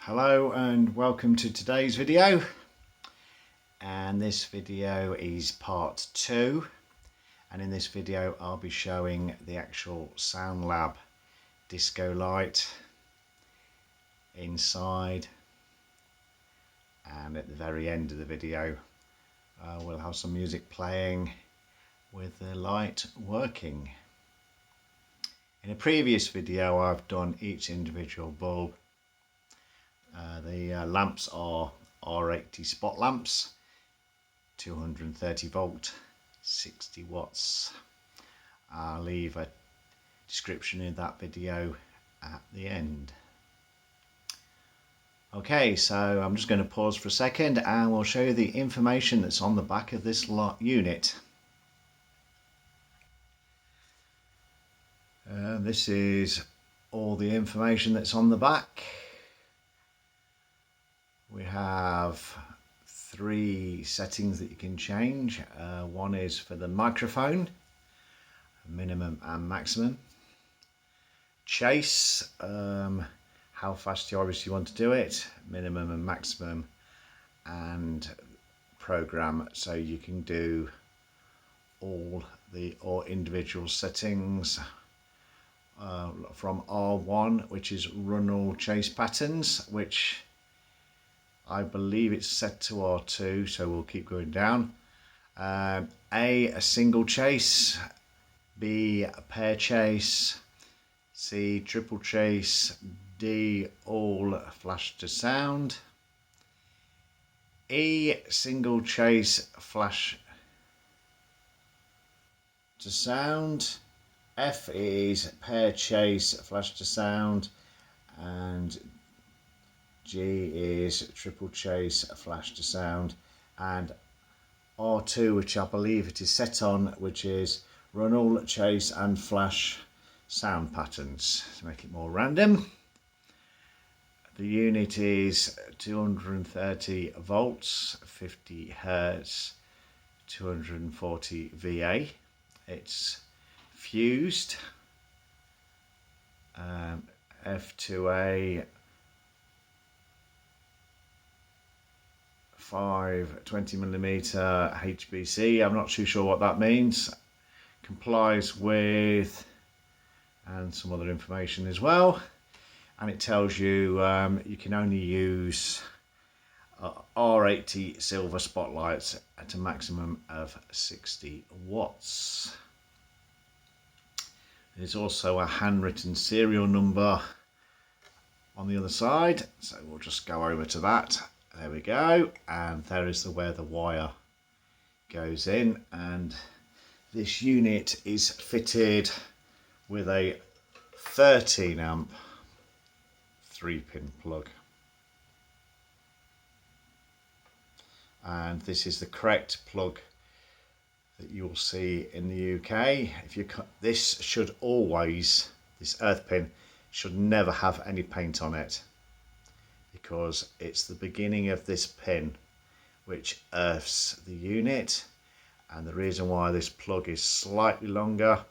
Hello and welcome to today's video, and this video is part 2, and in this video I'll be showing the actual Sound Lab disco light inside, and at the very end of the video we'll have some music playing with the light working. In a previous video I've done each individual bulb. The lamps are R80 spot lamps, 230 volt, 60 watts. I'll leave a description in that video at the end. Okay, so I'm just going to pause for a second and we'll show you the information that's on the back of this unit. This is all the information that's on the back. We have 3 settings that you can change. One is for the microphone, minimum and maximum. Chase, how fast you obviously want to do it, minimum and maximum, and program, so you can do all the individual settings from R1, which is run all chase patterns, which I believe it's set to R2, so we'll keep going down. A single chase, B a pair chase, C triple chase, D all flash to sound, E single chase flash to sound, F is pair chase flash to sound, and G is triple chase flash to sound, and R2, which I believe it is set on, which is run all chase and flash sound patterns, to make it more random. The unit is 230 volts, 50 hertz, 240 VA. It's fused, F2A 520mm HBC. I'm not too sure what that means. Complies with, and some other information as well, and it tells you you can only use R80 silver spotlights at a maximum of 60 watts. There's also a handwritten serial number on the other side, so we'll just go over to that. There we go, and there is where the wire goes in, and this unit is fitted with a 13 amp 3-pin plug, and this is the correct plug that you'll see in the UK. If you this should always, this earth pin should never have any paint on it, because it's the beginning of this pin which earths the unit, and the reason why this plug is slightly longer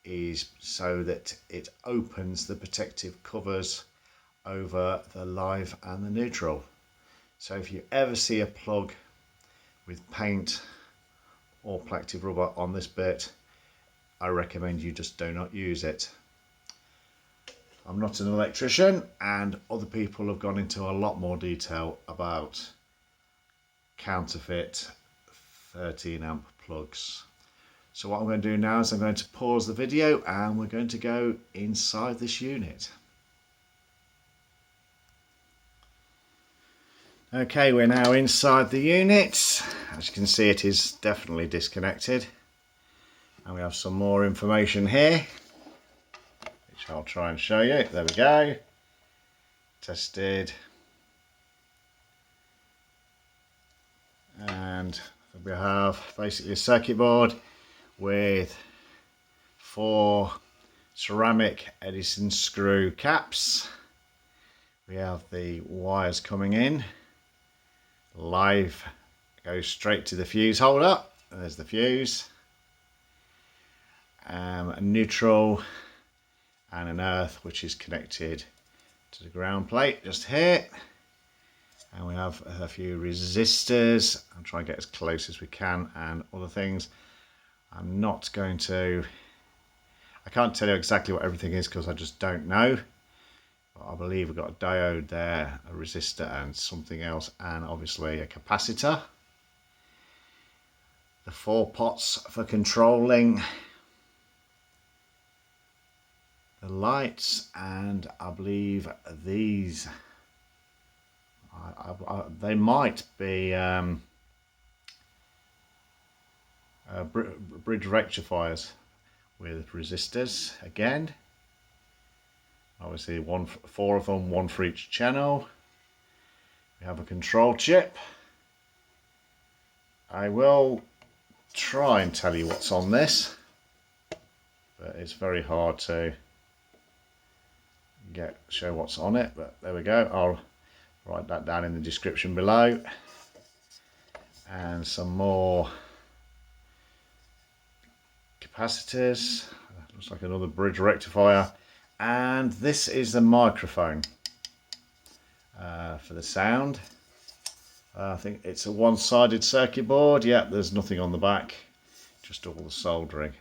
is so that it opens the protective covers over the live and the neutral. So if you ever see a plug with paint or plastic rubber on this bit, I recommend you just do not use it. I'm not an electrician, and other people have gone into a lot more detail about counterfeit 13 amp plugs. So what I'm going to do now is I'm going to pause the video and we're going to go inside this unit. Okay, we're now inside the unit. As you can see, it is definitely disconnected, and we have some more information here, which I'll try and show you. There we go. Tested. And we have basically a circuit board with 4 ceramic Edison screw caps. We have the wires coming in. Live goes straight to the fuse holder. There's the fuse. A neutral and an earth, which is connected to the ground plate just here. And we have a few resistors. I'll try and get as close as we can and other things. I'm not going to... I can't tell you exactly what everything is because I just don't know. But I believe we've got a diode there, a resistor and something else, and obviously a capacitor. The 4 pots for controlling the lights, and I believe these they might be bridge rectifiers with resistors again. Obviously 4 of them, 1 for each channel. We have a control chip. I will try and tell you what's on this, but it's very hard to show what's on it, but there we go. I'll write that down in the description below. And some more capacitors. Looks like another bridge rectifier. And this is the microphone for the sound. I think it's a one-sided circuit board. Yep, there's nothing on the back, just all the soldering.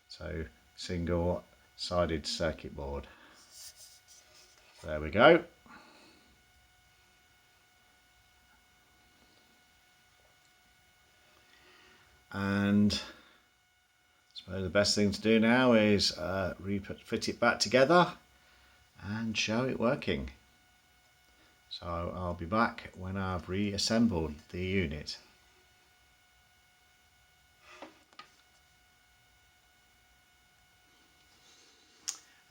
So single-sided circuit board. There we go. And I suppose the best thing to do now is fit it back together and show it working. So I'll be back when I've reassembled the unit.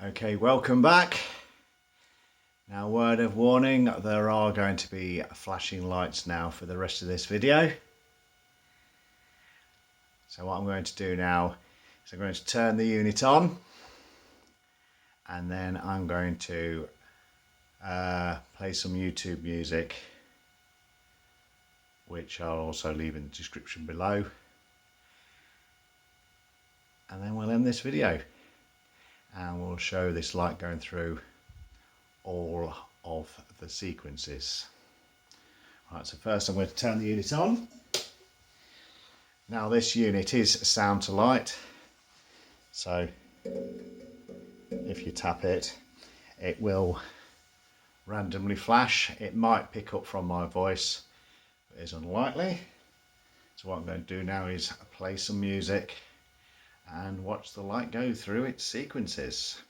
Okay, welcome back. Now, word of warning, there are going to be flashing lights now for the rest of this video. So what I'm going to do now is I'm going to turn the unit on, and then I'm going to play some YouTube music, which I'll also leave in the description below, and then we'll end this video and we'll show this light going through all of the sequences. Right, so first I'm going to turn the unit on. Now this unit is sound to light, so if you tap it, it will randomly flash. It might pick up from my voice, but it's unlikely. So what I'm going to do now is play some music and watch the light go through its sequences.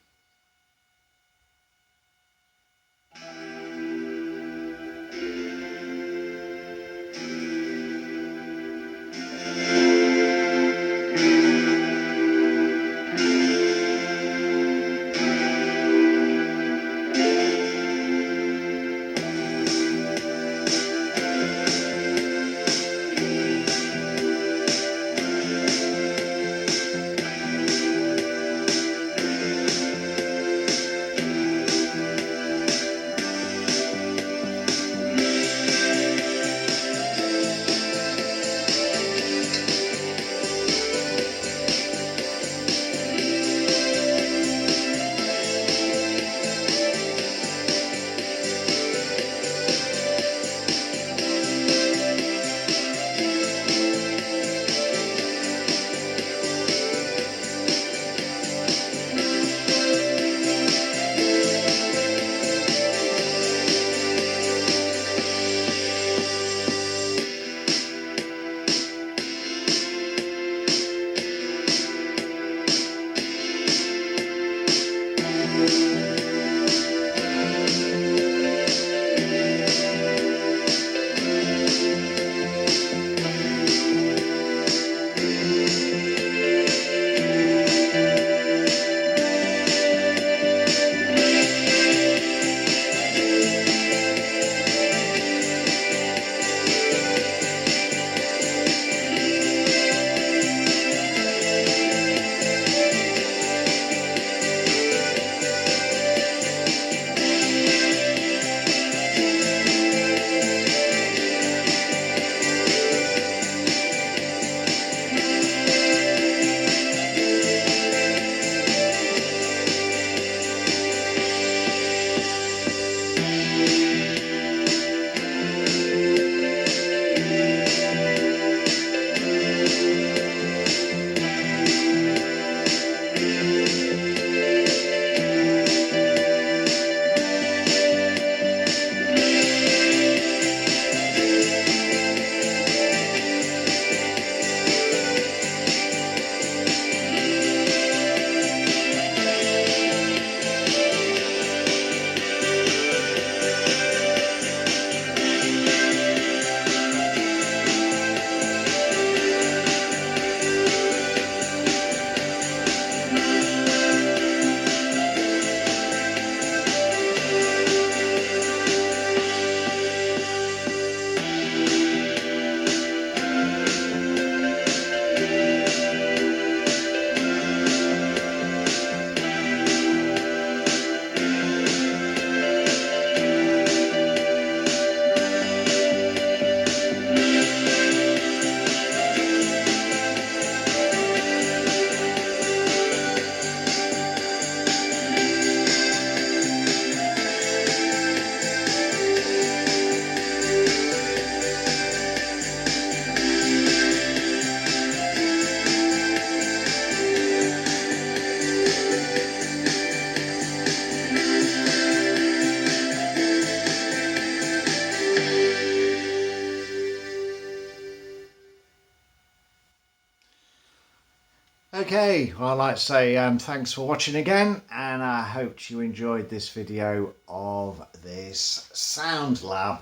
Okay, well, I'd like to say thanks for watching again, and I hope you enjoyed this video of this Sound Lab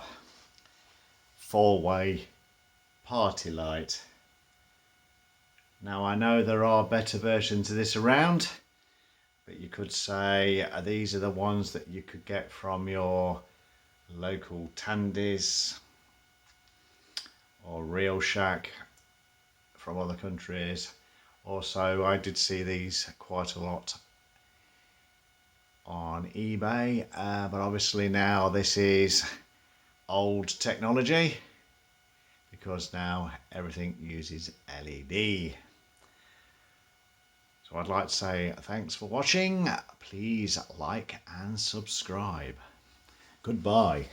4-way party light. Now, I know there are better versions of this around, but you could say these are the ones that you could get from your local Tandies or Real Shack from other countries. Also, I did see these quite a lot on eBay, but obviously now this is old technology because now everything uses LED. So I'd like to say thanks for watching. Please like and subscribe. Goodbye.